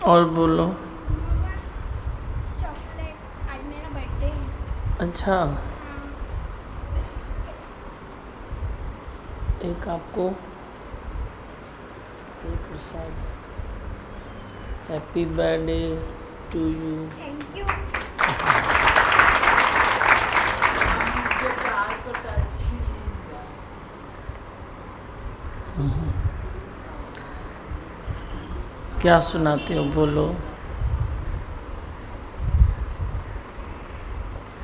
और बोलो। चॉकलेट, आज मेरा बर्थडे है। अच्छा, हाँ। एक आपको ये prasad. Happy birthday to you. Thank you. क्या सुनाते हो, बोलो।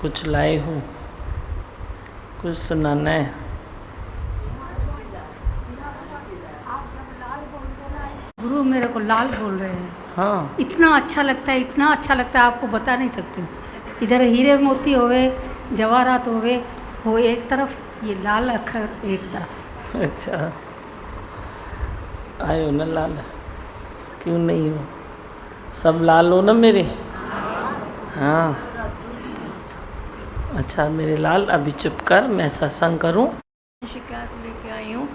कुछ लाए हो, कुछ सुनाना है। गुरु मेरे को लाल बोल रहे हैं। हाँ, इतना अच्छा लगता है, इतना अच्छा लगता है, आपको बता नहीं सकती हूँ। इधर हीरे मोती होवे, जवाहरात होवे, वो एक तरफ, ये लाल अक्षर एक तरफ। अच्छा। आए हो ना लाल, क्यों नहीं हो? सब लाल हो ना मेरे। हाँ। अच्छा मेरे लाल, अभी चुप कर, मैं सत्संग करूं। शिकायत लेके आई हूँ।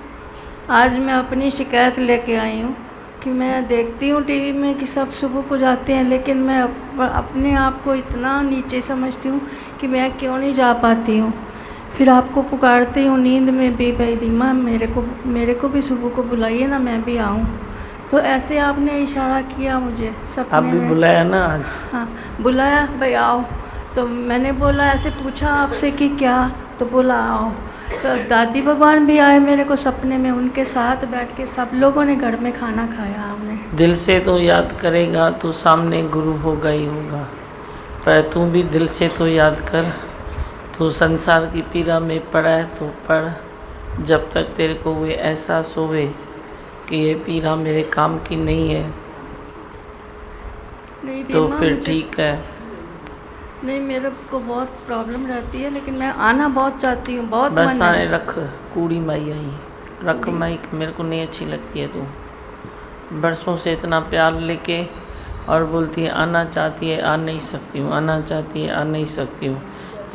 आज मैं अपनी शिकायत लेके आई हूँ कि मैं देखती हूँ टीवी में कि सब सुबह को जाते हैं, लेकिन मैं अपने आप को इतना नीचे समझती हूँ कि मैं क्यों नहीं जा पाती हूँ। फिर आपको पुकारती हूँ नींद में भी, भाई दीमा मेरे को भी सुबह को बुलाइए ना, मैं भी आऊँ। तो ऐसे आपने इशारा किया मुझे आप सपने भी में। बुलाया ना आज। हाँ, बुलाया भाई आओ। तो मैंने बोला, ऐसे पूछा आपसे कि क्या, तो बोला आओ। तो दादी भगवान भी आए मेरे को सपने में, उनके साथ बैठ के सब लोगों ने घर में खाना खाया हमने। दिल से तो याद करेगा तो सामने गुरु होगा ही होगा, पर तू भी दिल से तो याद कर। तू संसार की पीड़ा में पड़ा है तो पढ़। जब तक तेरे को वो एहसास होवे कि ये पीड़ा मेरे काम की नहीं है, नहीं तो दीमा फिर मुझे, ठीक है। नहीं मेरे को बहुत प्रॉब्लम रहती है, लेकिन मैं आना बहुत चाहती हूँ, बहुत बस मन है। आए रख, कूड़ी माई आई रख। दी- माई मेरे को नहीं अच्छी लगती है तू। बरसों से इतना प्यार लेके और बोलती है आना चाहती है, आ नहीं सकती हूँ, आना चाहती है, आ नहीं सकती हूँ।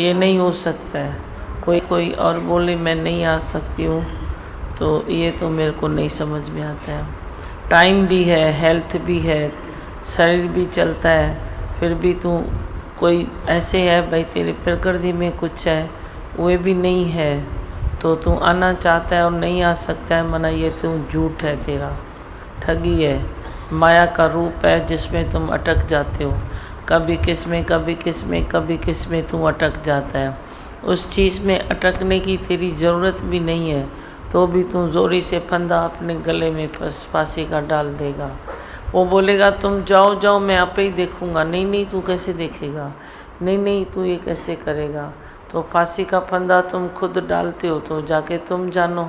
ये नहीं हो सकता है। कोई कोई और बोले मैं नहीं आ सकती हूँ, तो ये तो मेरे को नहीं समझ में आता है। टाइम भी है, हेल्थ भी है, शरीर भी चलता है, फिर भी तू कोई ऐसे है भाई तेरे प्रकृति में कुछ है वो भी नहीं है, तो तू आना चाहता है और नहीं आ सकता है। मना ये तू झूठ है, तेरा ठगी है, माया का रूप है जिसमें तुम अटक जाते हो। कभी किस में, कभी किस में, कभी किस में तू अटक जाता है। उस चीज़ में अटकने की तेरी ज़रूरत भी नहीं है, तो भी तू जोरी से फंदा अपने गले में फांसी का डाल देगा। वो बोलेगा तुम जाओ जाओ, मैं आपे ही देखूँगा। नहीं नहीं, तू कैसे देखेगा? नहीं नहीं, तू ये कैसे करेगा? तो फांसी का फंदा तुम खुद डालते हो तो जाके तुम जानो।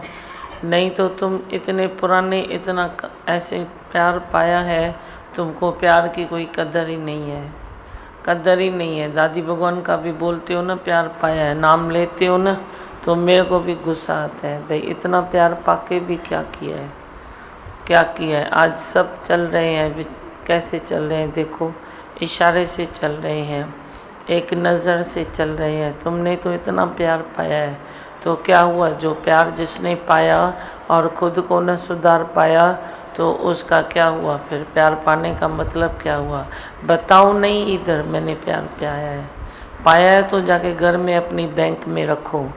नहीं तो तुम इतने पुराने, इतना ऐसे प्यार पाया है, तुमको प्यार की कोई कदर ही नहीं है, कदर ही नहीं है। दादी भगवान का भी बोलते हो ना प्यार पाया है, नाम लेते हो ना, तो मेरे को भी गुस्सा आता है भाई इतना प्यार पाके भी क्या किया है, क्या किया है। आज सब चल रहे हैं, कैसे चल रहे हैं देखो, इशारे से चल रहे हैं, एक नज़र से चल रहे हैं। तुमने तो इतना प्यार पाया है, तो क्या हुआ? जो प्यार जिसने पाया और ख़ुद को न सुधार पाया, तो उसका क्या हुआ? फिर प्यार पाने का मतलब क्या हुआ? बताओ नहीं, इधर मैंने प्यार पाया है तो जाके घर में अपनी बैंक में रखो।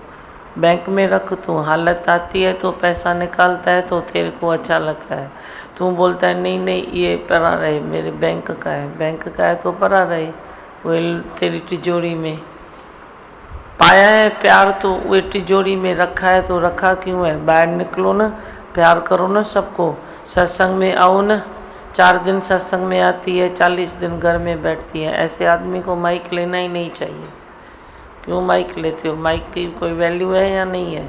बैंक में रख, तू हालत आती है तो पैसा निकालता है तो तेरे को अच्छा लगता है। तू बोलता है नहीं नहीं ये पड़ा रहे, मेरे बैंक का है, बैंक का है तो पड़ा रहे, वो तेरी तिजोरी में। पाया है प्यार तो वो तिजोरी में रखा है, तो रखा क्यों है? बाहर निकलो ना, प्यार करो ना सबको, सत्संग में आओ ना। 4 दिन सत्संग में आती है, 40 दिन घर में बैठती है। ऐसे आदमी को माइक लेना ही नहीं चाहिए। क्यों माइक लेते हो? माइक की कोई वैल्यू है या नहीं है?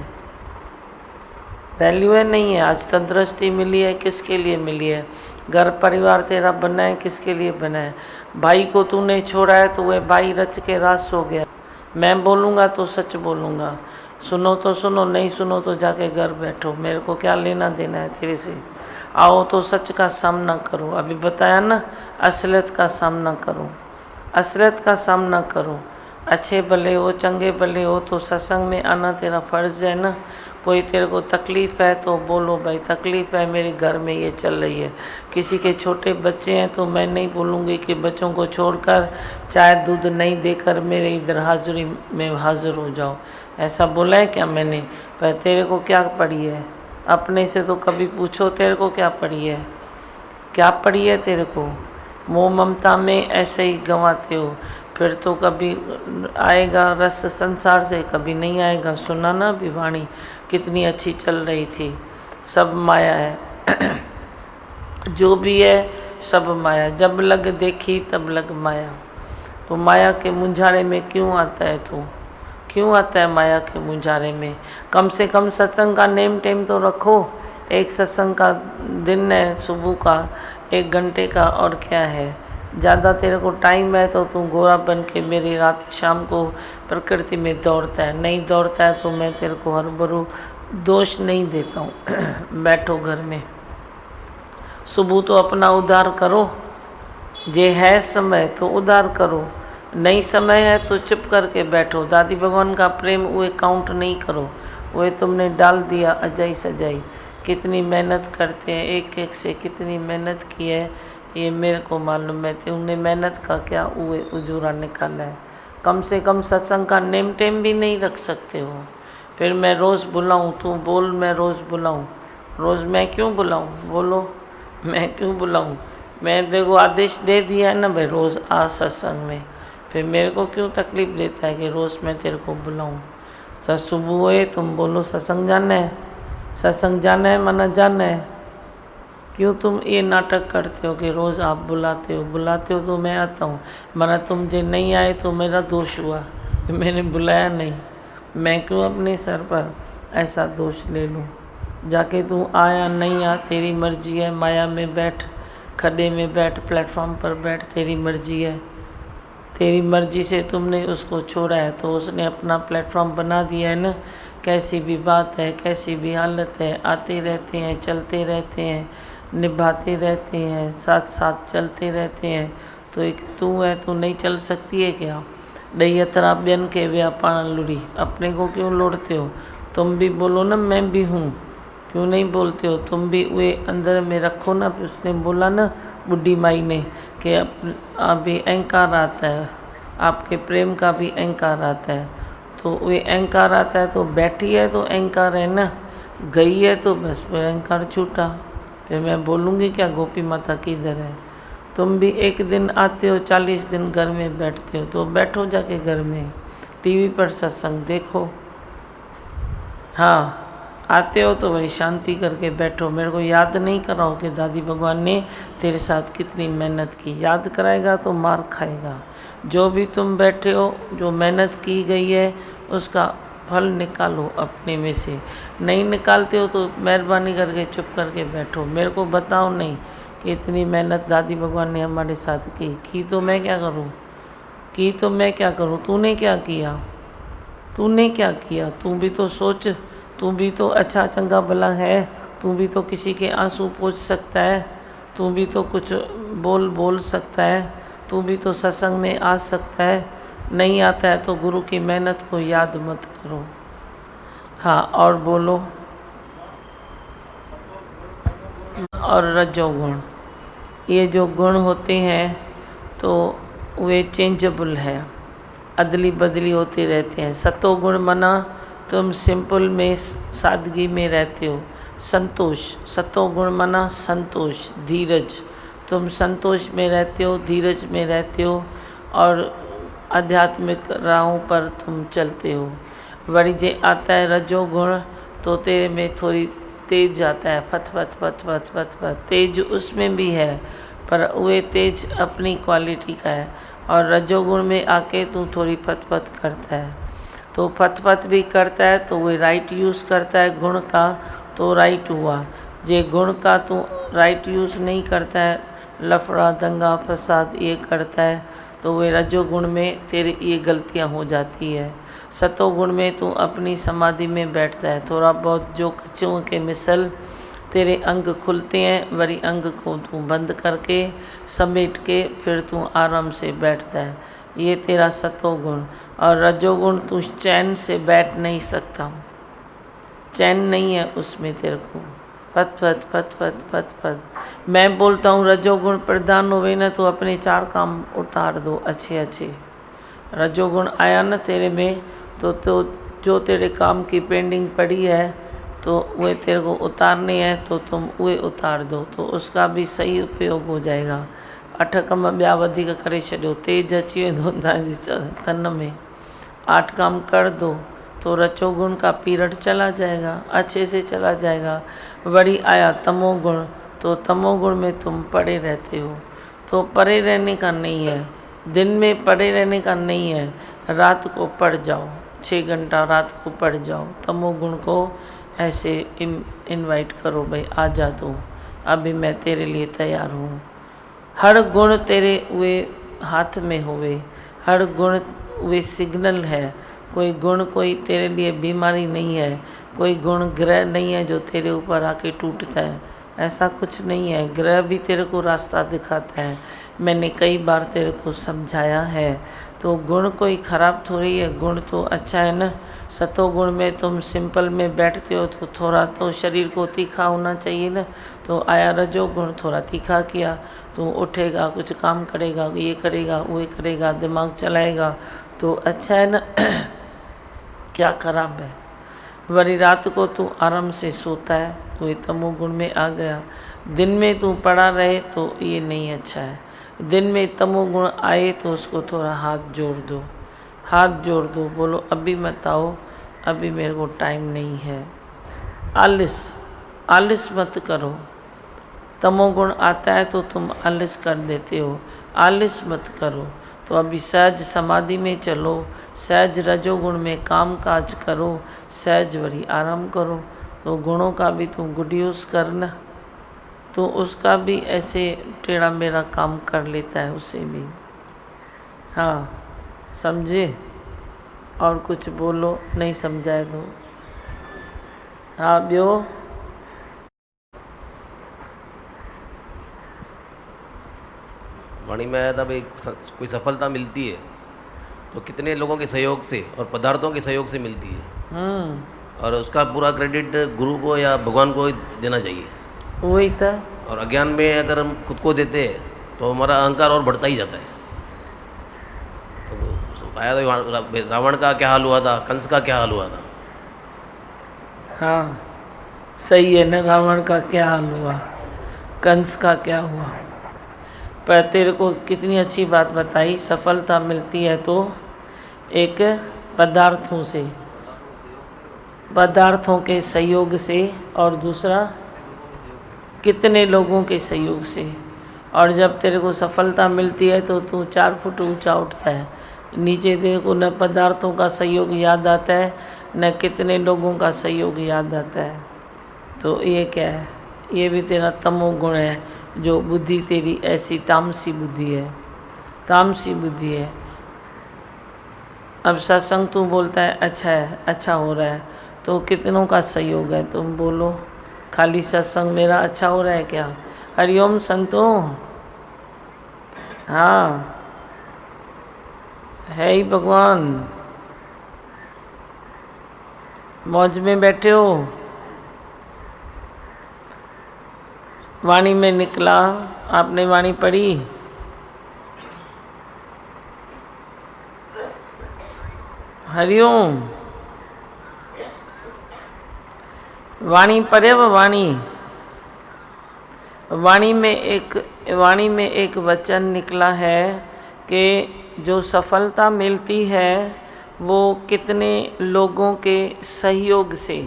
वैल्यू है नहीं है। आज तंदुरुस्ती मिली है, किसके लिए मिली है? घर परिवार तेरा बना है, किसके लिए बना है? भाई को तूने छोड़ा है तो वह भाई रच के रात सो गया। मैं बोलूँगा तो सच बोलूँगा, सुनो तो सुनो, नहीं सुनो तो जाके घर बैठो। मेरे को क्या लेना देना है तेरे से? आओ तो सच का सामना करो। अभी बताया ना, असलियत का सामना करो, असलियत का सामना करो। अच्छे भले हो, चंगे भले हो, तो सत्संग में आना तेरा फ़र्ज़ है ना। कोई तेरे को तकलीफ़ है तो बोलो भाई तकलीफ़ है मेरे घर में ये चल रही है। किसी के छोटे बच्चे हैं तो मैं नहीं बोलूँगी कि बच्चों को छोड़कर चाय दूध नहीं देकर मेरे इधर हाज़िरी में हाज़िर हो जाओ। ऐसा बोला है क्या मैंने? पर तेरे को क्या पड़ी है? अपने से तो कभी पूछो तेरे को क्या पड़ी है, क्या पड़ी है तेरे को? मोह ममता में ऐसे ही गंवाते हो, फिर तो कभी आएगा रस संसार से, कभी नहीं आएगा। सुना ना अभी वाणी कितनी अच्छी चल रही थी। सब माया है जो भी है सब माया, जब लग देखी तब लग माया। तो माया के मुंझारे में क्यों आता है तू? क्यों आता है माया के मुंझारे में? कम से कम सत्संग का नेम टेम तो रखो। एक सत्संग का दिन है सुबह का 1 घंटे का, और क्या है। ज़्यादा तेरे को टाइम है तो तू गोरा बन के मेरी रात शाम को प्रकृति में दौड़ता है। नहीं दौड़ता है तो मैं तेरे को हर बरू दोष नहीं देता हूँ। बैठो घर में, सुबह तो अपना उद्धार करो। जे है समय तो उद्धार करो, नहीं समय है तो चुप करके बैठो। दादी भगवान का प्रेम वो काउंट नहीं करो, वो तुमने डाल दिया अजाई सजाई। कितनी मेहनत करते हैं, एक एक से कितनी मेहनत की है ये मेरे को मालूम है। तुमने मेहनत का क्या वो उजूरा निकाला है। कम से कम सत्संग का नेम टेम भी नहीं रख सकते हो। फिर मैं रोज़ बुलाऊं, तू बोल मैं रोज़ बुलाऊं। रोज़ मैं क्यों बुलाऊं? बोलो मैं क्यों बुलाऊं? मैं देखो आदेश दे दिया है ना भाई रोज़ आ सत्संग में, फिर मेरे को क्यों तकलीफ़ देता है कि रोज़ मैं तेरे को बुलाऊं? तो सुबह हुए तुम बोलो सत्संग जाना है, सत्संग जाना है मना जाना है। क्यों तुम ये नाटक करते हो कि रोज़ आप बुलाते हो तो मैं आता हूँ, मना तुम जो नहीं आए तो मेरा दोष हुआ कि मैंने बुलाया नहीं। मैं क्यों अपने सर पर ऐसा दोष ले लूँ? जाके तू आया नहीं आ तेरी मर्जी है। माया में बैठ, खड्डे में बैठ, प्लेटफॉर्म पर बैठ, तेरी मर्जी है। तेरी मर्जी से तुमने उसको छोड़ा है तो उसने अपना प्लेटफॉर्म बना दिया है ना। कैसी भी बात है, कैसी भी हालत है, आते रहते हैं, चलते रहते हैं, निभाते रहते हैं, साथ साथ चलते रहते हैं। तो एक तू है, तू नहीं चल सकती है क्या? ॾही बेन के व्या पाण लुड़ी, अपने को क्यों लोड़ते हो? तुम भी बोलो ना मैं भी हूँ, क्यों नहीं बोलते हो? तुम भी वे अंदर में रखो ना। उसने बोला ना बुढ़ी माई ने कि अभी अहंकार आता है, आपके प्रेम का भी अहंकार आता है। तो वे अहंकार आता है तो बैठी है तो अहंकार है ना, गई है तो बस फिर अहंकार छूटा। फिर मैं बोलूँगी क्या गोपी माता किधर है? तुम भी एक दिन आते हो 40 दिन घर में बैठते हो, तो बैठो जाके घर में, टीवी पर सत्संग देखो। हाँ आते हो तो वही शांति करके बैठो। मेरे को याद नहीं कराओ कि दादी भगवान ने तेरे साथ कितनी मेहनत की। याद कराएगा तो मार खाएगा। जो भी तुम बैठे हो, जो मेहनत की गई है उसका फल निकालो अपने में से। नहीं निकालते हो तो मेहरबानी करके चुप करके बैठो। मेरे को बताओ नहीं कि इतनी मेहनत दादी भगवान ने हमारे साथ की तो मैं क्या करूँ? की तो मैं क्या करूँ? तूने क्या किया? तूने क्या किया? तू भी तो सोच, तू भी तो अच्छा चंगा भला है, तू भी तो किसी के आंसू पोंछ सकता है, तू भी तो कुछ बोल सकता है, तू भी तो सत्संग में आ सकता है। नहीं आता है तो गुरु की मेहनत को याद मत करो। हाँ और बोलो। और रजोगुण, ये जो गुण होते हैं तो वे चेंजेबल है, अदली बदली होते रहते हैं। सतोगुण मना तुम सिंपल में सादगी में रहते हो। संतोष, सतोगुण मना संतोष, धीरज, तुम संतोष में रहते हो, धीरज में रहते हो और आध्यात्मिक राहों पर तुम चलते हो। वरी जे आता है रजोगुण तो तेरे में थोड़ी तेज आता है, फत फत फत फत फत फत। तेज उसमें भी है पर वे तेज अपनी क्वालिटी का है। और रजोगुण में आके तू थोड़ी फत फत करता है, तो फत फत भी करता है तो वे राइट यूज़ करता है गुण का तो राइट हुआ। जे गुण का तू राइट यूज़ नहीं करता है, लफड़ा दंगा फसाद ये करता है तो वे रजोगुण में तेरी ये गलतियां हो जाती है। सतोगुण में तू अपनी समाधि में बैठता है, थोड़ा बहुत जो कच्चों के मिसल तेरे अंग खुलते हैं, वरी अंग को तू बंद करके समेट के फिर तू आराम से बैठता है। ये तेरा सतोगुण। और रजोगुण तू चैन से बैठ नहीं सकता। चैन नहीं है उसमें तेरे को। पत पत पत पत पत पत। मैं बोलता हूँ रजोगुण प्रधान होवे ना तो अपने 4 काम उतार दो अच्छे अच्छे। रजोगुण आया ना तेरे में तो जो तेरे काम की पेंडिंग पड़ी है तो वे तेरे को उतारने हैं तो तुम वे उतार दो, तो उसका भी सही उपयोग हो जाएगा। 8 कम ॿिया वधीक करे छॾियो, तेज अची वेंदो तव्हांजी तन में। 8 काम कर दो तो रजोगुण का पीरियड चला जाएगा, अच्छे से चला जाएगा। वही आया तमोगुण, तो तमोगुण में तुम पड़े रहते हो। तो पड़े रहने का नहीं है, दिन में पड़े रहने का नहीं है, रात को पड़ जाओ, 6 घंटा रात को पड़ जाओ। तमोगुण को ऐसे इनवाइट करो, भाई आ जा तू, अभी मैं तेरे लिए तैयार हूँ। हर गुण तेरे वे हाथ में होवे, हर गुण वे सिग्नल है। कोई गुण कोई तेरे लिए बीमारी नहीं है, कोई गुण ग्रह नहीं है जो तेरे ऊपर आके टूटता है, ऐसा कुछ नहीं है। ग्रह भी तेरे को रास्ता दिखाता है, मैंने कई बार तेरे को समझाया है। तो गुण कोई ख़राब थोड़ी है, गुण तो अच्छा है ना। सतोगुण में तुम सिंपल में बैठते हो तो थोड़ा तो शरीर को तीखा होना चाहिए ना। तो आया रजोगुण, थोड़ा तीखा किया, तो उठेगा, कुछ काम करेगा, ये करेगा वो करेगा, दिमाग चलाएगा, तो अच्छा है ना। क्या खराब है। वरी रात को तू आराम से सोता है तो ये तमोगुण में आ गया। दिन में तू पड़ा रहे तो ये नहीं अच्छा है। दिन में तमोगुण आए तो उसको थोड़ा हाथ जोड़ दो, हाथ जोड़ दो, बोलो अभी मत आओ, अभी मेरे को टाइम नहीं है। आलस आलस मत करो। तमोगुण आता है तो तुम आलस कर देते हो, आलस मत करो। तो अभी सहज समाधि में चलो, सहज रजोगुण में काम काज करो, सहज वरी आराम करो। तो गुणों का भी तुम गुड यूज़ करना, तो उसका भी ऐसे टेढ़ा मेढ़ा काम कर लेता है, उसे भी। हाँ समझे? और कुछ बोलो, नहीं समझाए तो। हाँ ॿियो? वाणी में आया था भाई, कोई सफलता मिलती है तो कितने लोगों के सहयोग से और पदार्थों के सहयोग से मिलती है, और उसका पूरा क्रेडिट गुरु को या भगवान को ही देना चाहिए। वही था। और अज्ञान में अगर हम खुद को देते हैं तो हमारा अहंकार और बढ़ता ही जाता है। तो आया था रावण का क्या हाल हुआ था, कंस का क्या हाल हुआ था। हाँ सही है ना, रावण का क्या हाल हुआ, कंस का क्या हुआ। पर तेरे को कितनी अच्छी बात बताई, सफलता मिलती है तो एक पदार्थों से, पदार्थों के सहयोग से, और दूसरा कितने लोगों के सहयोग से। और जब तेरे को सफलता मिलती है तो तू 4 फुट ऊंचा उठता है। नीचे तेरे को न पदार्थों का सहयोग याद आता है, न कितने लोगों का सहयोग याद आता है। तो ये क्या है, ये भी तेरा तमोगुण है, जो बुद्धि तेरी ऐसी तामसी बुद्धि है, तामसी बुद्धि है। अब सत्संग तू बोलता है अच्छा है, अच्छा हो रहा है, तो कितनों का सहयोग है तुम बोलो। खाली सत्संग मेरा अच्छा हो रहा है क्या? हरिओम संतों। हाँ है ही भगवान, मौज में बैठे हो। वाणी में निकला, आपने वाणी पढ़ी? हरिओम। वाणी पढ़े व वाणी, वाणी में एक वचन निकला है कि जो सफलता मिलती है वो कितने लोगों के सहयोग से,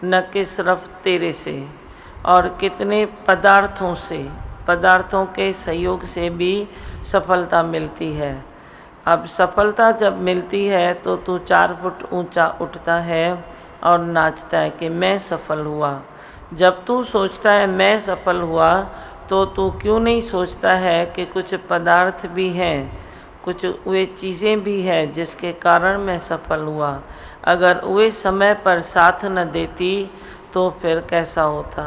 न कि सिर्फ तेरे से, और कितने पदार्थों से, पदार्थों के सहयोग से भी सफलता मिलती है। अब सफलता जब मिलती है तो तू 4 फुट ऊंचा उठता है और नाचता है कि मैं सफल हुआ। जब तू सोचता है मैं सफल हुआ, तो तू क्यों नहीं सोचता है कि कुछ पदार्थ भी हैं, कुछ वे चीज़ें भी हैं जिसके कारण मैं सफल हुआ। अगर वे समय पर साथ न देती तो फिर कैसा होता।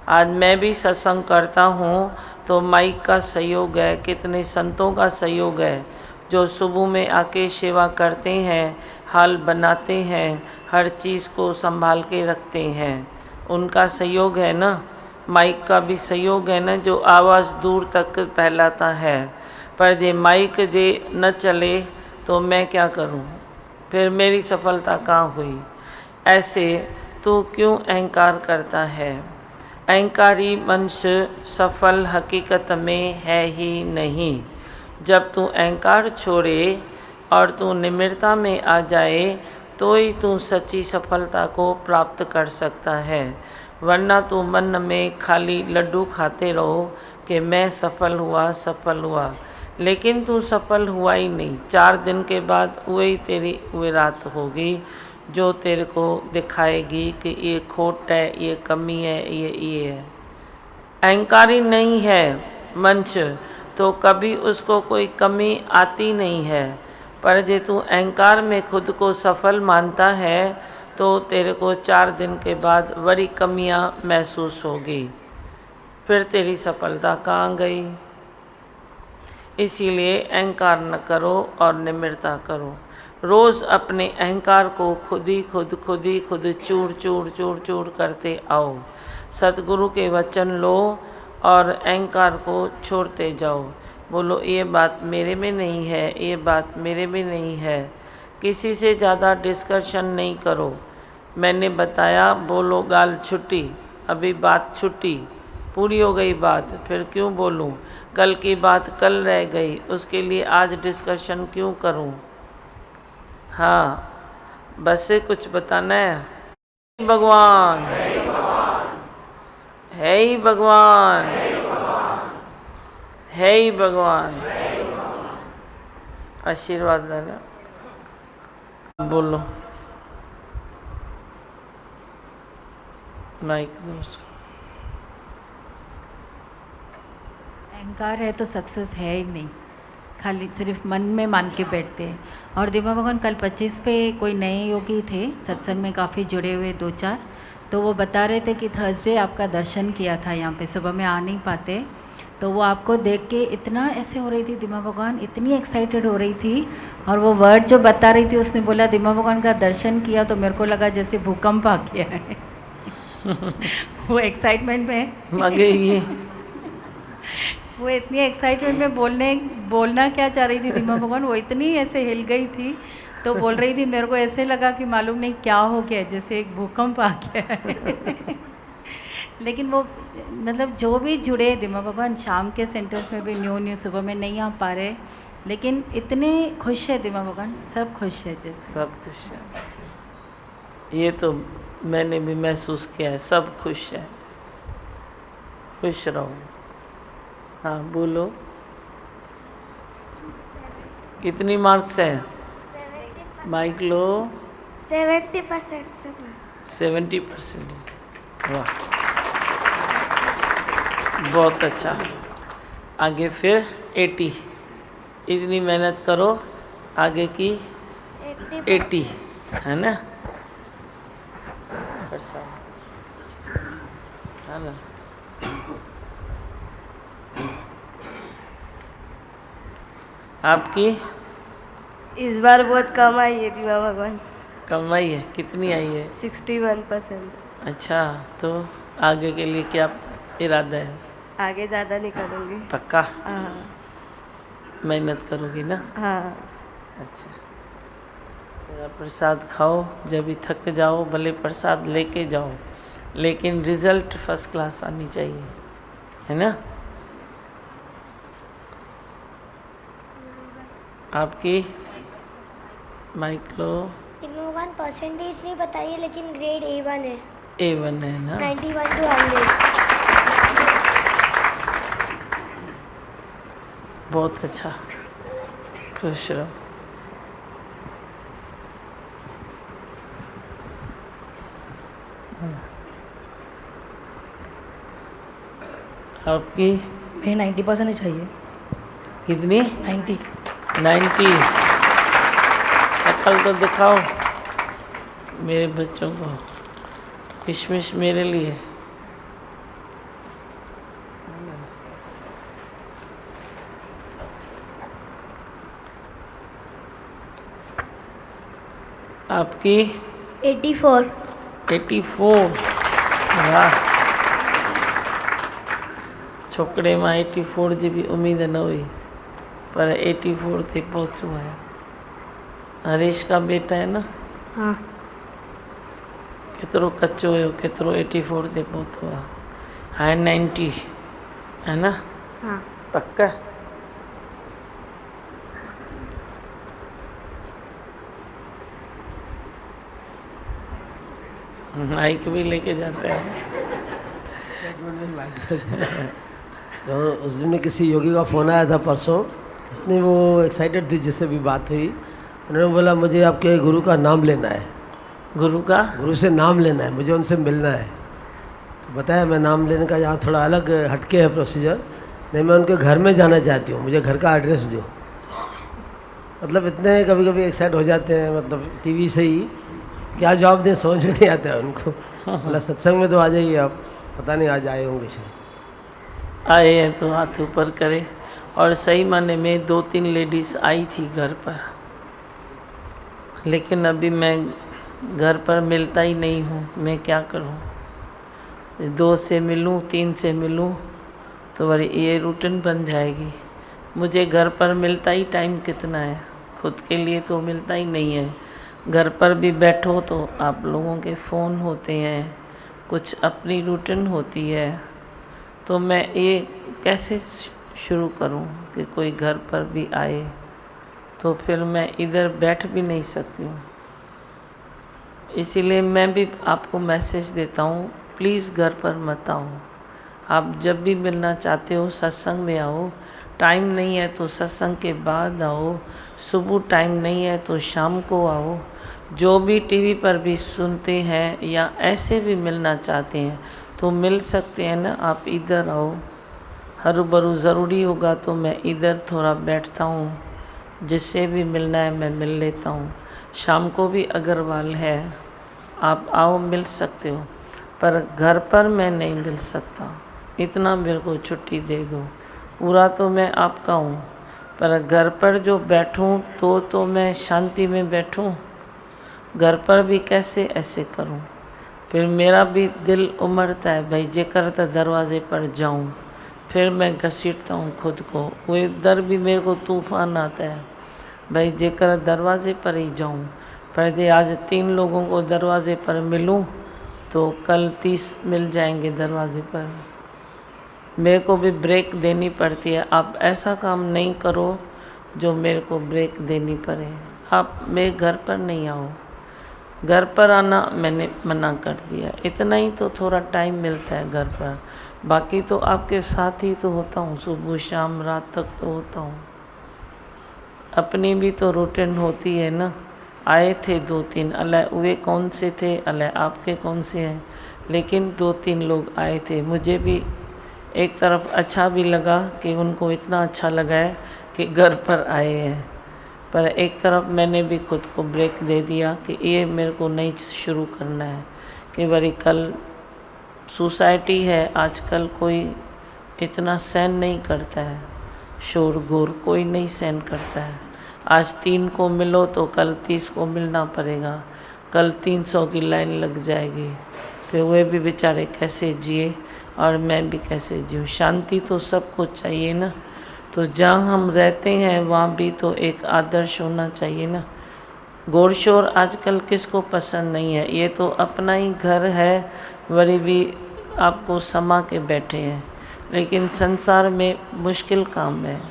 आज मैं भी सत्संग करता हूँ तो माइक का सहयोग है, कितने संतों का सहयोग है, जो सुबह में आके सेवा करते हैं, हाल बनाते हैं, हर चीज़ को संभाल के रखते हैं, उनका सहयोग है ना। माइक का भी सहयोग है ना, जो आवाज़ दूर तक फैलाता है। पर जे माइक जे न चले तो मैं क्या करूं, फिर मेरी सफलता कहाँ हुई। ऐसे तू क्यों अहंकार करता है। अहंकारी मनुष्य सफल हकीकत में है ही नहीं। जब तू अहंकार छोड़े और तू निम्रता में आ जाए तो ही तू सच्ची सफलता को प्राप्त कर सकता है। वरना तू मन में खाली लड्डू खाते रहो कि मैं सफल हुआ, लेकिन तू सफल हुआ ही नहीं। 4 दिन के बाद वही तेरी वही रात होगी जो तेरे को दिखाएगी कि ये खोट है, ये कमी है, ये है। अहंकारी नहीं है मनुष्य तो कभी उसको कोई कमी आती नहीं है। पर जे तू अहंकार में खुद को सफल मानता है तो तेरे को 4 दिन के बाद बड़ी कमियां महसूस होगी, फिर तेरी सफलता कहाँ गई। इसीलिए अहंकार न करो और निम्रता करो। रोज़ अपने अहंकार को खुद ही चूर करते आओ। सतगुरु के वचन लो और अहंकार को छोड़ते जाओ। बोलो ये बात मेरे में नहीं है, ये बात मेरे में नहीं है। किसी से ज़्यादा डिस्कशन नहीं करो। मैंने बताया बोलो गाल छुट्टी, अभी बात छुट्टी, पूरी हो गई बात, फिर क्यों बोलूं। कल की बात कल रह गई, उसके लिए आज डिस्कशन क्यों करूं। हाँ, बस से कुछ बताना है। भगवान है ही भगवान, है ही भगवान। आशीर्वाद लेना। बोलो माइक दोस्त। अहंकार है तो सक्सेस है ही नहीं, खाली सिर्फ मन में मान के बैठते हैं। और दिव्या भगवान कल 25 पे कोई नए योगी थे सत्संग में, काफ़ी जुड़े हुए 2-4, तो वो बता रहे थे कि थर्सडे आपका दर्शन किया था यहाँ पे, सुबह में आ नहीं पाते, तो वो आपको देख के इतना ऐसे हो रही थी, दिव्या भगवान इतनी एक्साइटेड हो रही थी। और वो वर्ड जो बता रही थी, उसने बोला दिव्या भगवान का दर्शन किया तो मेरे को लगा जैसे भूकंप आ गया है। वो एक्साइटमेंट में वो इतनी एक्साइटमेंट में बोलना क्या चाह रही थी दिव्या भगवान, वो इतनी ऐसे हिल गई थी, तो बोल रही थी मेरे को ऐसे लगा कि मालूम नहीं क्या हो गया, जैसे एक भूकंप आ गया है। लेकिन वो मतलब जो भी जुड़े दिव्या भगवान, शाम के सेंटर्स में भी न्यू सुबह में नहीं आ पा रहे, लेकिन इतने खुश है दिव्या भगवान, सब खुश है, जैसे सब खुश है। ये तो मैंने भी महसूस किया है, सब खुश है। खुश रहो। हाँ बोलो, कितनी मार्क्स है। माइक लो। 70% 70%। वाह, बहुत अच्छा। आगे फिर 80। इतनी मेहनत करो, आगे की 80 है ना। है ना। आपकी इस बार बहुत कम आई है दिव्या भगवान। कम आई है, कितनी आई है। 61%। अच्छा, तो आगे के लिए क्या इरादा है। आगे ज़्यादा नहीं करूँगी। पक्का। हाँ मेहनत करोगी ना। हाँ। अच्छा, मेरा प्रसाद खाओ, जब भी थक जाओ भले प्रसाद लेके जाओ, लेकिन रिजल्ट फर्स्ट क्लास आनी चाहिए, है ना। आपकी माइक लो। 1% नहीं बताइए, लेकिन ग्रेड A1 है। A1 है ना। 91 to 100। बहुत अच्छा, खुश रहो। आपकी मैं 90% ही चाहिए। कितनी। 90। शक्ल तो दिखाओ मेरे बच्चों को। किशमिश मेरे लिए। आपकी 84। 84। वाह, छोकरे में 84 जी भी उम्मीद न हुई, पर 84 ते पहुंचो है। हरीश का बेटा है ना, हाँ। केतिरो कच्चो हुयो, केतिरो 84 ते पहुतो आहे। हाणे 90 है ना? हाँ। पक्का? माइक भी लेके जाते हैं। तो उस दिन में किसी योगी का फ़ोन आया था परसों, इतनी वो एक्साइटेड थी जिससे भी बात हुई। उन्होंने बोला मुझे आपके गुरु का नाम लेना है। गुरु का? गुरु से नाम लेना है, मुझे उनसे मिलना है। तो बताया मैं नाम लेने का यहाँ थोड़ा अलग हटके है प्रोसीजर, नहीं मैं उनके घर में जाना चाहती हूँ, मुझे घर का एड्रेस दो। मतलब इतने कभी कभी एक्साइट हो जाते हैं, मतलब टीवी से ही क्या जवाब दें समझ में नहीं आता है उनको। मतलब सत्संग में तो आ जाइए आप, पता नहीं आज आए होंगे शायद। आए हैं तो हाथ ऊपर करे। और सही माने में 2-3 लेडीज़ आई थी घर पर, लेकिन अभी मैं घर पर मिलता ही नहीं हूँ। मैं क्या करूँ, 2 से मिलूँ 3 से मिलूँ तो वही ये रूटीन बन जाएगी। मुझे घर पर मिलता ही टाइम कितना है, खुद के लिए तो मिलता ही नहीं है। घर पर भी बैठो तो आप लोगों के फ़ोन होते हैं, कुछ अपनी रूटीन होती है, तो मैं ये कैसे शुरू करूं कि कोई घर पर भी आए, तो फिर मैं इधर बैठ भी नहीं सकती हूँ। इसीलिए मैं भी आपको मैसेज देता हूँ, प्लीज़ घर पर मत आओ। आप जब भी मिलना चाहते हो सत्संग में आओ, टाइम नहीं है तो सत्संग के बाद आओ, सुबह टाइम नहीं है तो शाम को आओ। जो भी टीवी पर भी सुनते हैं या ऐसे भी मिलना चाहते हैं तो मिल सकते हैं ना, आप इधर आओ। हरू-भरू ज़रूरी होगा तो मैं इधर थोड़ा बैठता हूँ, जिससे भी मिलना है मैं मिल लेता हूँ। शाम को भी अग्रवाल है, आप आओ मिल सकते हो, पर घर पर मैं नहीं मिल सकता। इतना मेरे को छुट्टी दे दो, पूरा तो मैं आपका हूँ, पर घर पर जो बैठूँ तो मैं शांति में बैठूँ। घर पर भी कैसे ऐसे करूं, फिर मेरा भी दिल उमड़ता है भाई जेकर तो दरवाजे पर जाऊं, फिर मैं घसीटता हूं खुद को। वो इधर भी मेरे को तूफान आता है भाई जेकर दरवाजे पर ही जाऊं, पर जे आज 3 लोगों को दरवाजे पर मिलूं तो कल 30 मिल जाएंगे दरवाजे पर। मेरे को भी ब्रेक देनी पड़ती है। आप ऐसा काम नहीं करो जो मेरे को ब्रेक देनी पड़े। आप मेरे घर पर नहीं आओ, घर पर आना मैंने मना कर दिया। इतना ही तो थोड़ा टाइम मिलता है घर पर, बाकी तो आपके साथ ही तो होता हूँ, सुबह शाम रात तक तो होता हूँ। अपनी भी तो रूटीन होती है ना। आए थे 2-3, अल्लाह वे कौन से थे, अल्लाह आपके कौन से हैं, लेकिन 2-3 लोग आए थे। मुझे भी एक तरफ अच्छा भी लगा कि उनको इतना अच्छा लगा है कि घर पर आए हैं, पर एक तरफ मैंने भी खुद को ब्रेक दे दिया कि ये मेरे को नहीं शुरू करना है कि भाई कल सोसाइटी है, आजकल कोई इतना सहन नहीं करता है, शोर गुर कोई नहीं सहन करता है। आज 3 को मिलो तो कल 30 को मिलना पड़ेगा, कल 300 की लाइन लग जाएगी, फिर वे भी बेचारे कैसे जिए और मैं भी कैसे जीऊँ। शांति तो सबको चाहिए ना, तो जहाँ हम रहते हैं वहाँ भी तो एक आदर्श होना चाहिए ना। गोर शोर आजकल किसको पसंद नहीं है, ये तो अपना ही घर है, वरी भी आपको समा के बैठे हैं। लेकिन संसार में मुश्किल काम है,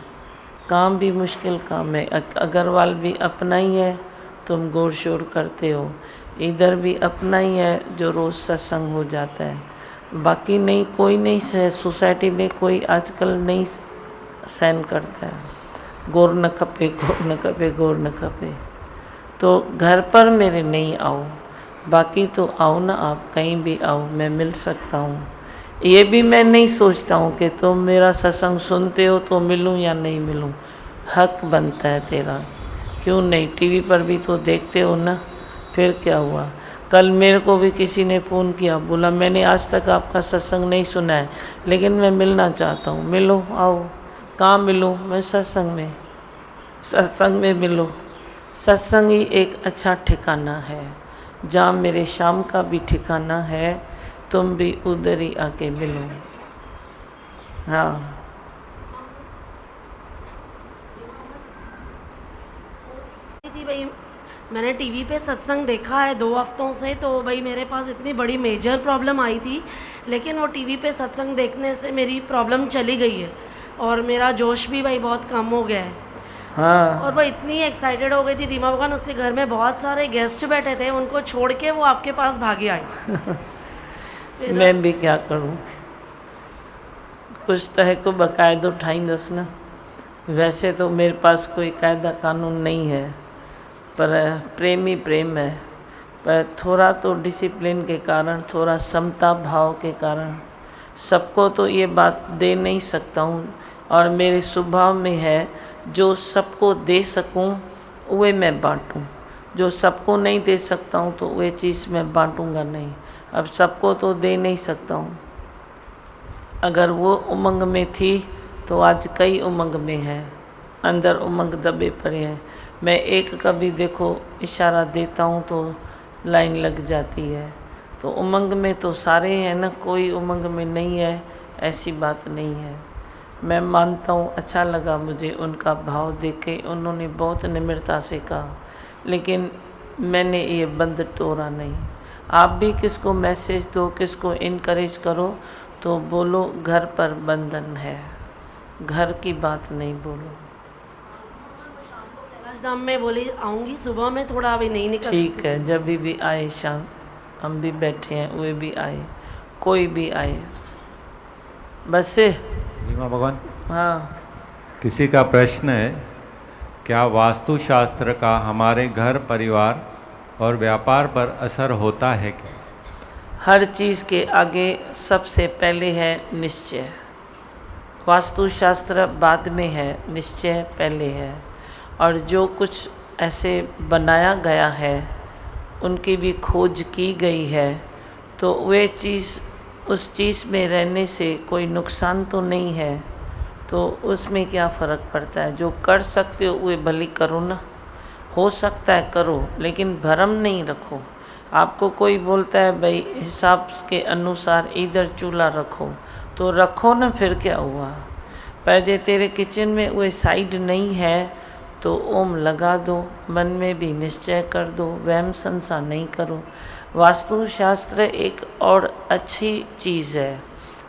काम भी मुश्किल काम है। अग्रवाल भी अपना ही है, तुम गोर शोर करते हो, इधर भी अपना ही है जो रोज़ सत्संग हो जाता है, बाकी नहीं कोई नहीं। सोसाइटी में कोई आजकल नहीं सहन करता है, गोर न खपे गोर न खपे गोर न खपे। तो घर पर मेरे नहीं आओ, बाकी तो आओ ना, आप कहीं भी आओ, मैं मिल सकता हूँ। ये भी मैं नहीं सोचता हूँ कि तुम मेरा सत्संग सुनते हो तो मिलूँ या नहीं मिलूँ, हक बनता है तेरा, क्यों नहीं। टीवी पर भी तो देखते हो ना, फिर क्या हुआ। कल मेरे को भी किसी ने फ़ोन किया, बोला मैंने आज तक आपका सत्संग नहीं सुना है लेकिन मैं मिलना चाहता हूँ। मिलो, आओ। कहाँ मिलूँ मैं? सत्संग में मिलो। सत्संग ही एक अच्छा ठिकाना है, जहाँ मेरे शाम का भी ठिकाना है, तुम भी उधर ही आके मिलो। हाँ, थी भाई, मैंने टीवी पे सत्संग देखा है 2 हफ्तों से, तो भाई मेरे पास इतनी बड़ी मेजर प्रॉब्लम आई थी, लेकिन वो टीवी पे सत्संग देखने से मेरी प्रॉब्लम चली गई है और मेरा जोश भी भाई बहुत कम हो गया है। हाँ, और वो इतनी एक्साइटेड हो गई थी दीमा भगवान, उसके घर में बहुत सारे गेस्ट बैठे थे, उनको छोड़ के वो आपके पास भागे आई। मैं भी क्या करूं, कुछ तो है को बाकायदो ठाई दस ना। वैसे तो मेरे पास कोई कायदा कानून नहीं है, पर प्रेम ही प्रेम है। पर थोड़ा तो डिसिप्लिन के कारण, थोड़ा समता भाव के कारण सबको तो ये बात दे नहीं सकता हूँ, और मेरे स्वभाव में है जो सबको दे सकूँ वे मैं बांटूँ, जो सबको नहीं दे सकता हूँ तो वे चीज़ मैं बांटूँगा नहीं। अब सबको तो दे नहीं सकता हूँ। अगर वो उमंग में थी तो आज कई उमंग में है, अंदर उमंग दबे पड़े हैं। मैं एक कभी देखो इशारा देता हूँ तो लाइन लग जाती है। तो उमंग में तो सारे हैं ना, कोई उमंग में नहीं है, ऐसी बात नहीं है। मैं मानता हूँ, अच्छा लगा मुझे उनका भाव देख के, उन्होंने बहुत निम्रता से कहा, लेकिन मैंने ये बंद तोड़ा नहीं। आप भी किसको मैसेज दो, किसको इनकरेज करो तो बोलो घर पर बंधन है, घर की बात नहीं बोलो। कैलाश धाम में बोली आऊँगी, सुबह में थोड़ा अभी नहीं निकल ठीक है, जब भी आए शाम, हम भी बैठे हैं, वे भी आए, कोई भी आए, बस से। दीमा भगवान, हाँ, किसी का प्रश्न है, क्या वास्तुशास्त्र का हमारे घर, परिवार और व्यापार पर असर होता है क्या? हर चीज़ के आगे सबसे पहले है निश्चय। वास्तुशास्त्र बाद में है, निश्चय पहले है। और जो कुछ ऐसे बनाया गया है, उनकी भी खोज की गई है, तो वे चीज़, उस चीज़ में रहने से कोई नुकसान तो नहीं है, तो उसमें क्या फ़र्क पड़ता है। जो कर सकते हो वे भली करो ना, हो सकता है करो, लेकिन भरम नहीं रखो। आपको कोई बोलता है भाई हिसाब के अनुसार इधर चूल्हा रखो, तो रखो ना, फिर क्या हुआ। पर जे तेरे किचन में वो साइड नहीं है तो ओम लगा दो, मन में भी निश्चय कर दो, वहम संसा नहीं करो। वास्तुशास्त्र एक और अच्छी चीज़ है,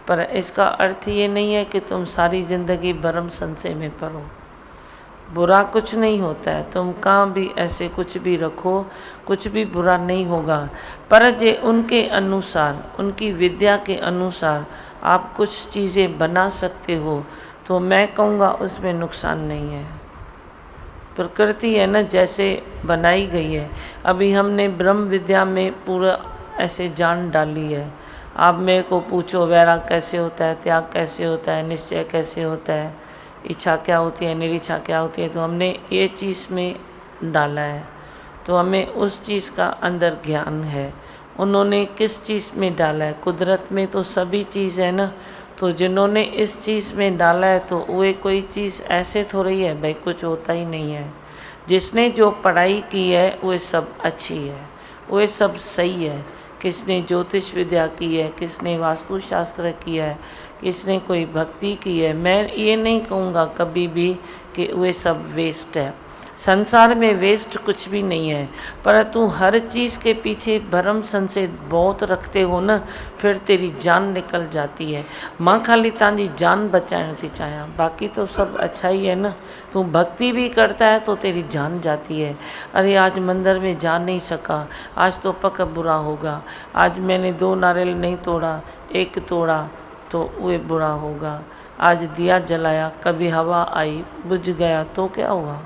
पर इसका अर्थ ये नहीं है कि तुम सारी ज़िंदगी भरम संशय में पढ़ो। बुरा कुछ नहीं होता है, तुम कहाँ भी ऐसे कुछ भी रखो, कुछ भी बुरा नहीं होगा। पर जे उनके अनुसार, उनकी विद्या के अनुसार आप कुछ चीज़ें बना सकते हो, तो मैं कहूँगा उसमें नुकसान नहीं है। प्रकृति है ना, जैसे बनाई गई है। अभी हमने ब्रह्म विद्या में पूरा ऐसे जान डाली है। आप मेरे को पूछो वैराग कैसे होता है, त्याग कैसे होता है, निश्चय कैसे होता है, इच्छा क्या होती है, निरीच्छा क्या होती है, तो हमने ये चीज़ में डाला है, तो हमें उस चीज़ का अंदर ज्ञान है। उन्होंने किस चीज़ में डाला है, कुदरत में तो सभी चीज़ है ना, तो जिन्होंने इस चीज़ में डाला है तो वो कोई चीज़ ऐसे थोड़ी है भाई कुछ होता ही नहीं है। जिसने जो पढ़ाई की है वो सब अच्छी है, वो सब सही है। किसने ज्योतिष विद्या की है, किसने वास्तुशास्त्र किया है, किसने कोई भक्ति की है। मैं ये नहीं कहूँगा कभी भी कि वे सब वेस्ट है। संसार में वेस्ट कुछ भी नहीं है, पर तू हर चीज़ के पीछे भरम संशय बहुत रखते हो ना, फिर तेरी जान निकल जाती है। माँ खाली तांजी जान बचाना थी चाहे, बाकी तो सब अच्छा ही है ना। तू भक्ति भी करता है तो तेरी जान जाती है। अरे आज मंदिर में जा नहीं सका, आज तो पक्का बुरा होगा। आज मैंने 2 नारियल नहीं तोड़ा, 1 तोड़ा तो वो बुरा होगा। आज दिया जलाया, कभी हवा आई बुझ गया तो क्या हुआ।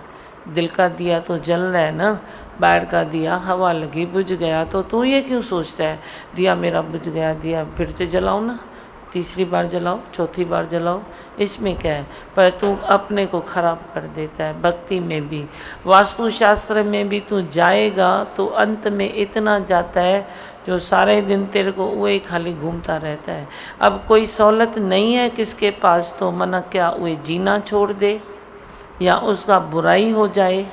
दिल का दिया तो जल रहा है ना, बाहर का दिया हवा लगी बुझ गया, तो तू ये क्यों सोचता है दिया मेरा बुझ गया, दिया फिर से जलाओ ना, तीसरी बार जलाओ, चौथी बार जलाओ, इसमें क्या है। पर तू अपने को खराब कर देता है। भक्ति में भी, वास्तुशास्त्र में भी तू जाएगा तो अंत में इतना जाता है जो सारे दिन तेरे को वही खाली घूमता रहता है। अब कोई सहूलत नहीं है किसके पास, तो मना क्या वे जीना छोड़ दे या उसका बुराई हो जाए,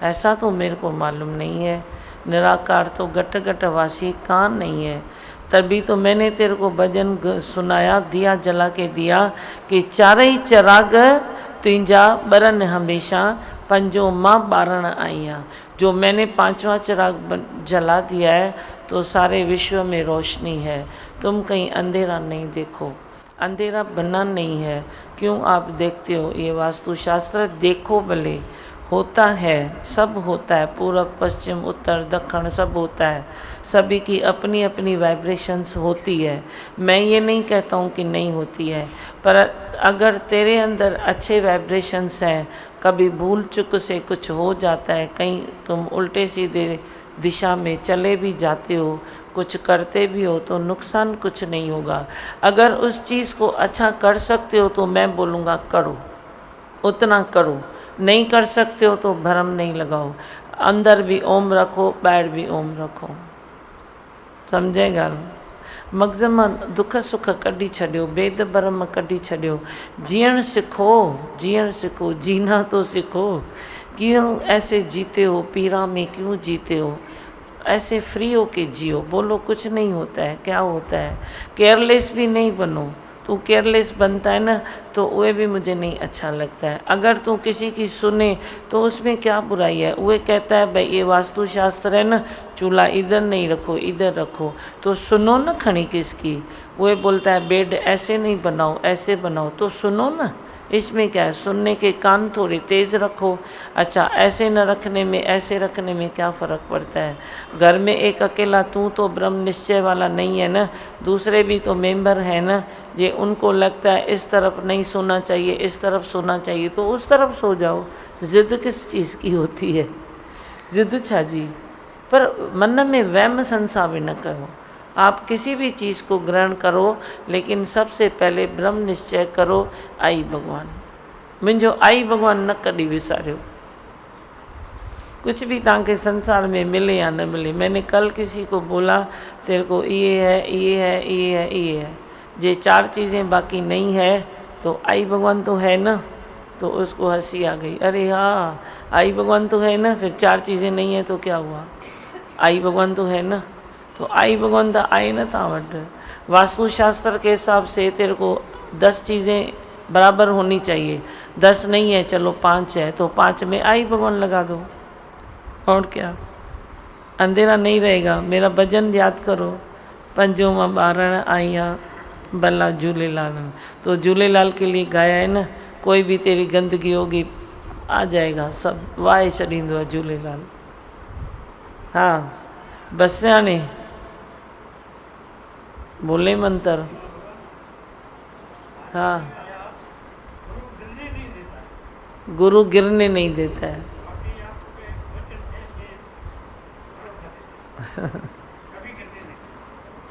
ऐसा तो मेरे को मालूम नहीं है। निराकार तो घट घट वासी कान नहीं है। तभी तो मैंने तेरे को भजन सुनाया, दिया जला के दिया कि चारई चराग तुंहिंजा बरन हमेशा, पंजो माँ बारण आईया। जो मैंने पांचवा चिराग जला दिया है तो सारे विश्व में रोशनी है। तुम कहीं अंधेरा नहीं देखो, अंधेरा बना नहीं है। क्यों आप देखते हो? ये वास्तुशास्त्र देखो भले, होता है, सब होता है, पूरब पश्चिम उत्तर दक्षिण सब होता है। सभी की अपनी अपनी वाइब्रेशंस होती है। मैं ये नहीं कहता हूँ कि नहीं होती है, पर अगर तेरे अंदर अच्छे वाइब्रेशंस हैं, कभी भूल चुक से कुछ हो जाता है, कहीं तुम उल्टे सीधे दिशा में चले भी जाते हो, कुछ करते भी हो, तो नुकसान कुछ नहीं होगा। अगर उस चीज़ को अच्छा कर सकते हो तो मैं बोलूँगा करो, उतना करो। नहीं कर सकते हो तो भरम नहीं लगाओ। अंदर भी ओम रखो, बाहर भी ओम रखो। समझे ॻाल्हि? मग़ज़ मां दुख सुख कढी छॾियो, भेद भरम कढी छॾियो। जीअण सिखो, जीअण सिखो, जीना तो सिखो। क्यों ऐसे जीते हो, पीरा में क्यों जीते हो? ऐसे फ्री हो के जियो। बोलो कुछ नहीं होता है, क्या होता है? केयरलेस भी नहीं बनो। तू केयरलेस बनता है ना तो वह भी मुझे नहीं अच्छा लगता है। अगर तू किसी की सुने तो उसमें क्या बुराई है? वह कहता है भाई ये वास्तुशास्त्र है ना, चूल्हा इधर नहीं रखो, इधर रखो, तो सुनो ना खड़ी किसकी। वह बोलता है बेड ऐसे नहीं बनाओ, ऐसे बनाओ, तो सुनो ना। इसमें क्या है? सुनने के कान थोड़े तेज़ रखो। अच्छा, ऐसे न रखने में ऐसे रखने में क्या फ़र्क पड़ता है? घर में एक अकेला तू तो ब्रह्म निश्चय वाला नहीं है ना, दूसरे भी तो मेंबर हैं ना। ये उनको लगता है इस तरफ नहीं सोना चाहिए, इस तरफ सोना चाहिए, तो उस तरफ सो जाओ। ज़िद किस चीज़ की होती है? ज़िद छा जी? पर मन में वहम संसा भी न करो। आप किसी भी चीज़ को ग्रहण करो, लेकिन सबसे पहले ब्रह्म निश्चय करो। आई भगवान, मुझो आई भगवान न कभी विसारियो। कुछ भी तव्हांखे संसार में मिले या न मिले, मैंने कल किसी को बोला तेरे को ये है, ये है, ये है, ये है, ये चार चीज़ें बाकी नहीं है तो आई भगवान तो है ना। तो उसको हंसी आ गई, अरे हाँ आई भगवान तो है ना, फिर चार चीज़ें नहीं है तो क्या हुआ? आई भगवान तो है ना, तो आई भगवान तो आए न तव्हां वटि। वास्तुशास्त्र के हिसाब से तेरे को 10 चीज़ें बराबर होनी चाहिए। 10 नहीं है, चलो 5 है, तो 5 में आई भगवान लगा दो, और क्या? अंधेरा नहीं रहेगा। मेरा भजन याद करो, पंजो मां ॿारण आईया भला झूलेलाल। तो झूलेलाल के लिए गाया है ना। कोई भी तेरी गंदगी होगी आ जाएगा, सब वाहे छॾींदो आहे झूलेलाल। हाँ बस हाणे बोले मंत्र। हाँ, गुरु गिरने नहीं देता है।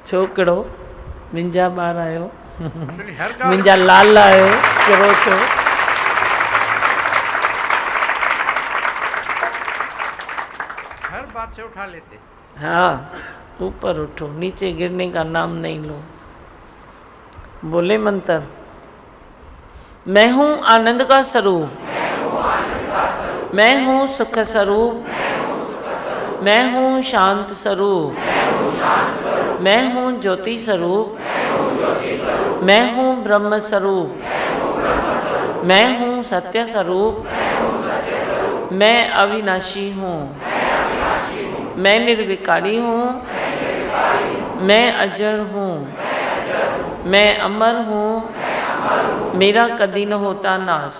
छोकड़ो मुंहिंजा ॿार आयो, मुंहिंजा लाल आयो, किरो छो? हर बात से उठा लेते। हाँ, ऊपर उठो, नीचे गिरने का नाम नहीं लो। बोले मंत्र। मैं हूँ आनंद का स्वरूप, मैं हूँ सुख स्वरूप, मैं हूँ शांत स्वरूप, मैं हूँ ज्योति स्वरूप, मैं हूँ ब्रह्म स्वरूप, मैं हूँ सत्य स्वरूप, मैं अविनाशी हूँ, मैं निर्विकारी हूँ, मैं अजर हूँ, मैं अमर हूँ, मेरा कभी न होता नाश,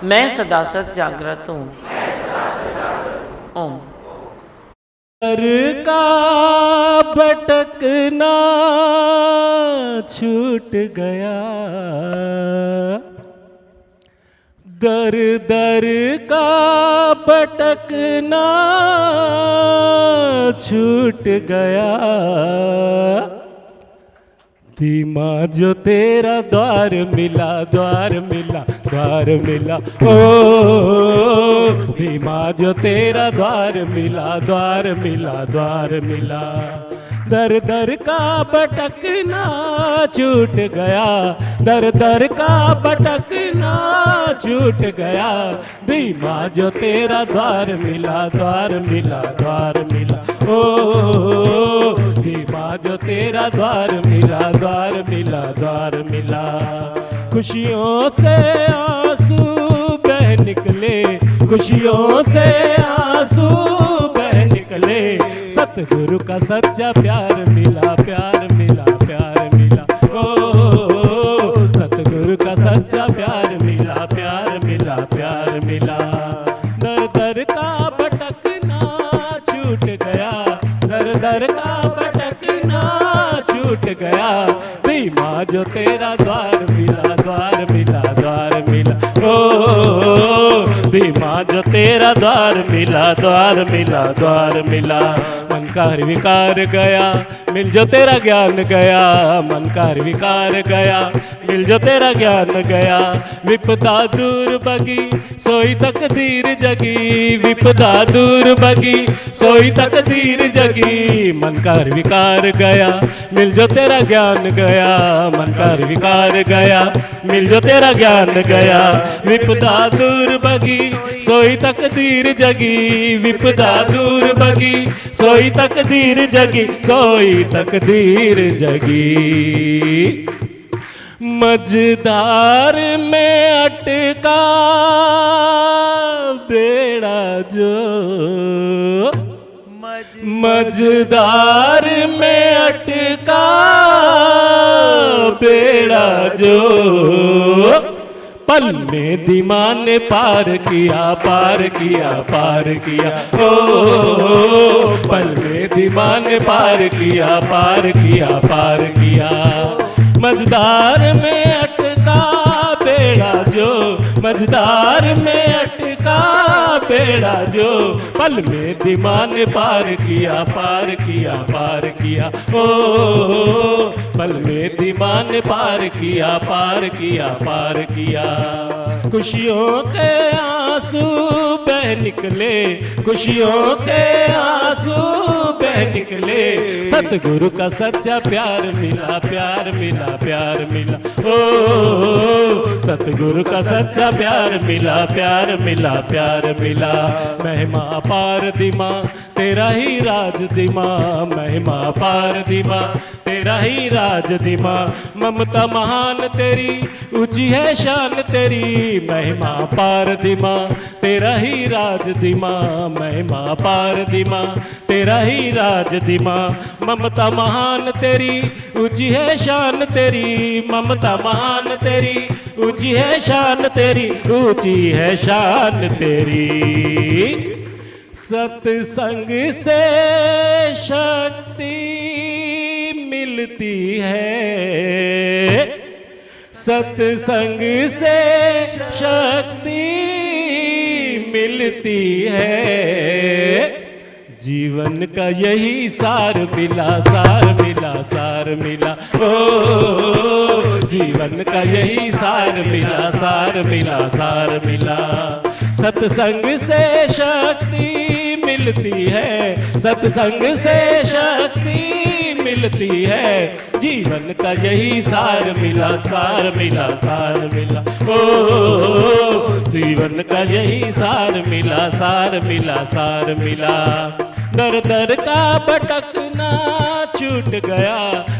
मैं सदा सत जागृत हूँ। ओम। दर का भटकना छूट गया, दर दर का भटकना छूट गया, धीमा जो तेरा द्वार मिला, द्वार मिला, द्वार मिला, ओ धीमा जो तेरा द्वार मिला, द्वार मिला, द्वार मिला, दर दर का भटकना छूट गया, दर दर का भटकना छूट गया। धीमा जो तेरा द्वार मिला, द्वार मिला, द्वार मिला, ओ धीमा जो तेरा द्वार मिला, द्वार मिला, द्वार मिला। खुशियों से आंसू बह निकले, खुशियों से आंसू बह निकले। सतगुरु का सच्चा प्यार मिला, प्यार मिला, प्यार मिला, ओ सतगुरु का सच्चा प्यार मिला, प्यार मिला, प्यार मिला। दर दर का भटकना छूट गया, दर दर का भटकना छूट गया। धीमा जो तेरा द्वार मिला, द्वार मिला, द्वार मिला, ओ धीमा जो तेरा द्वार मिला, द्वार मिला, द्वार मिला। मन का हर विकार गया, मिल जो तेरा ज्ञान गया, मन का हर विकार गया, मिल जो तेरा ज्ञान गया। विपदा दूर भगी सोई तकदीर जगी, विपदा दूर भगी सोई तकदीर जगी। मन का हर विकार गया, मिल जो तेरा ज्ञान गया, मन का हर विकार गया, मिल जो तेरा ज्ञान गया। विपदा दूर भगी सोई तकदीर जगी, विपदा दूर भगी सोई तकदीर जगी, सोई तकदीर जगी। मझधार में अटका बेड़ा जो, मझधार में अटका बेड़ा जो। पल में धीमा ने पार किया, पार किया, पार किया, ओ पल में धीमा ने पार किया, पार किया, पार किया। मझधार में अटका बेड़ा जो, मझधार में अटका बेड़ा जो। पल में धीमा ने पार किया, पार किया, पार किया, ओ पल में धीमा ने पार किया, पार किया, पार किया। खुशियों के आंसू बह निकले, खुशियों के आंसू बह निकले। सतगुरु का सच्चा प्यार मिला, प्यार मिला, प्यार मिला, ओ सतगुरु का सच्चा प्यार मिला, प्यार मिला, प्यार मिला। महिमा पार दिमा तेरा ही राज दिमा, महिमा पार दिमा तेरा ही राज दिमा। ममता महान तेरी ऊंची है शान तेरी, महिमा पार दिमा तेरा ही राज दिमा, महिमा पार दिमा तेरा ही राज दिमा। ममता महान तेरी ऊंची है शान तेरी, ममता महान तेरी ऊंची है शान तेरी, ऊंची है शान तेरी। सत्संग से शक्ति मिलती है, सत्संग से शक्ति मिलती है। जीवन का यही सार मिला, सार मिला, सार मिला, ओ जीवन का यही सार मिला, सार मिला, सार मिला। सत्संग से शक्ति मिलती है, सत्संग से शक्ति मिलती है। जीवन का यही सार मिला, सार मिला, सार मिला, ओ जीवन का यही सार मिला, सार मिला, सार मिला। दर दर का भटकना छूट गया,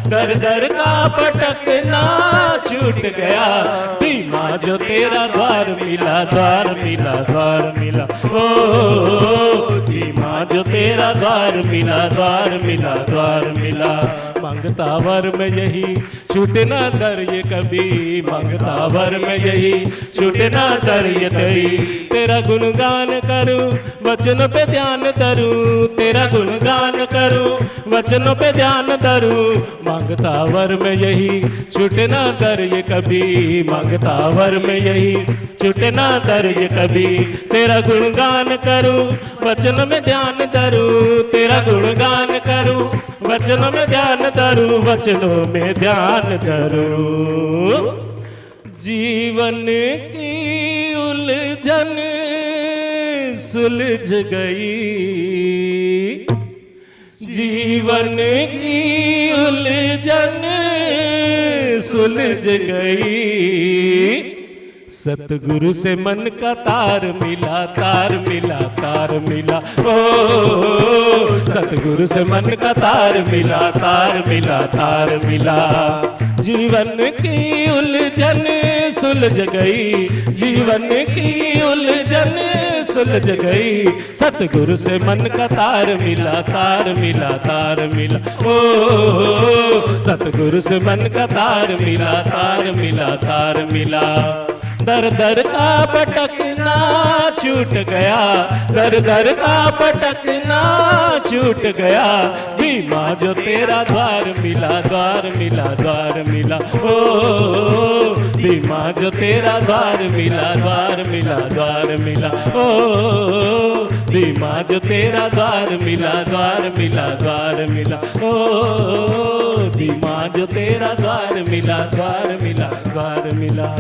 दर दर का भटकना छूट गया। धीमा जो तेरा द्वार मिला, द्वार मिला, द्वार मिला, ओ धीमा जो तेरा द्वार मिला, द्वार मिला, द्वार मिला। मांगता वर में यही छूटे ना दर ये कभी, मांगता वर में यही छूटे ना दर ये तेरी। तेरा गुणगान करूं वचनों पे ध्यान धरूं, तेरा गुणगान करूं वचनों पे ध्यान धरूं। मांगता वर में यही छूटे ना दर ये कभी, मांगता वर में यही छूटे ना दर ये कभी। तेरा गुणगान करूं वचन में ध्यान धरूं, तेरा गुणगान करूं वचनों में ध्यान धरूं, वचनों में ध्यान धरूं। जीवन की उलझन सुलझ गई, जीवन की उलझन सुलझ गई। सतगुरु से मन का तार मिला, तार मिला, तार मिला। ओ सतगुरु से मन का तार मिला, तार मिला, तार मिला। जीवन की उलझन सुलझ गई, जीवन की उलझन सुलझ गई। सतगुरु से मन का तार मिला, तार मिला, तार मिला। ओ सतगुरु से मन का तार मिला, तार मिला, तार मिला। दर दर का भटकना छूट गया, दर दर का भटकना छूट गया। भीमा जो तेरा द्वार मिला, द्वार मिला, द्वार मिला। ओ भीमा जो तेरा द्वार मिला, द्वार मिला, द्वार मिला। ओ भीमा जो तेरा द्वार मिला, द्वार मिला, द्वार मिला। ओ भीमा जो तेरा द्वार मिला, द्वार मिला, द्वार मिला।